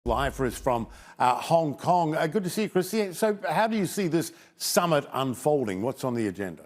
Live for us from Hong Kong. Good to see you, Kristie. So how do you see this summit unfolding? What's on the agenda?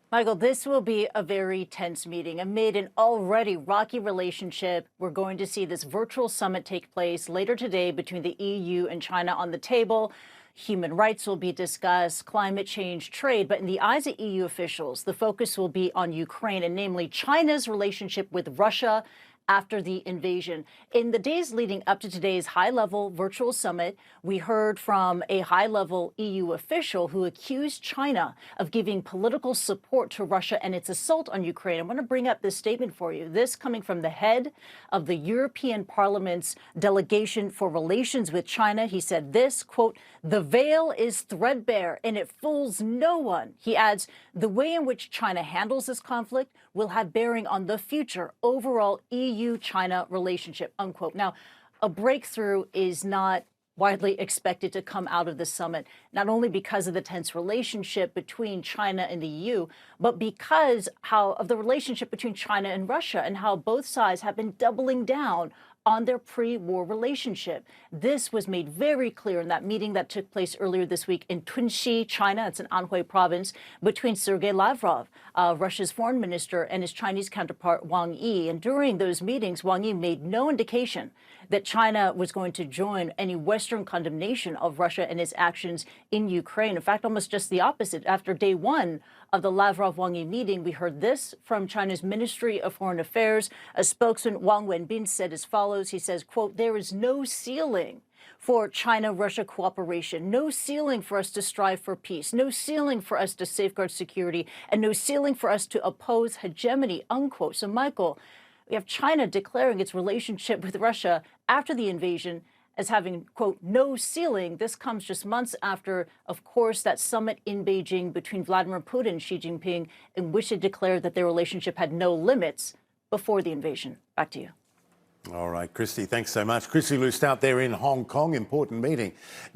Michael, this will be a very tense meeting amid an already rocky relationship. We're going to see this virtual summit take place later today between the EU and China on the table. Human rights will be discussed, climate change, trade. But in the eyes of EU officials, the focus will be on Ukraine and namely China's relationship with Russia after the invasion. In the days leading up to today's high-level virtual summit, we heard from a high-level EU official who accused China of giving political support to Russia and its assault on Ukraine. I want to bring up this statement for you. This coming from the head of the European Parliament's delegation for relations with China. He said this, quote, "The veil is threadbare and it fools no one." He adds, "The way in which China handles this conflict will have bearing on the future overall EU-China relationship," unquote. Now, a breakthrough is not widely expected to come out of the summit, not only because of the tense relationship between China and the EU, but because of the relationship between China and Russia and how both sides have been doubling down on their pre-war relationship. This was made very clear in that meeting that took place earlier this week in Tunxi, China. It's in Anhui province, between Sergey Lavrov, Russia's foreign minister, and his Chinese counterpart, Wang Yi. And during those meetings, Wang Yi made no indication that China was going to join any Western condemnation of Russia and its actions in Ukraine. In fact, almost just the opposite. After day one of the Lavrov-Wang Yi meeting, we heard this from China's Ministry of Foreign Affairs. A spokesman, Wang Wenbin, said as follows. He says, quote, "There is no ceiling for China-Russia cooperation, no ceiling for us to strive for peace, no ceiling for us to safeguard security, and no ceiling for us to oppose hegemony," unquote. So, Michael, we have China declaring its relationship with Russia after the invasion as having, quote, "no ceiling." This comes just months after, of course, that summit in Beijing between Vladimir Putin and Xi Jinping, in which it declared that their relationship had no limits before the invasion. Back to you. All right, Kristie, thanks so much. Kristie Lu Stout there in Hong Kong. Important meeting. Now,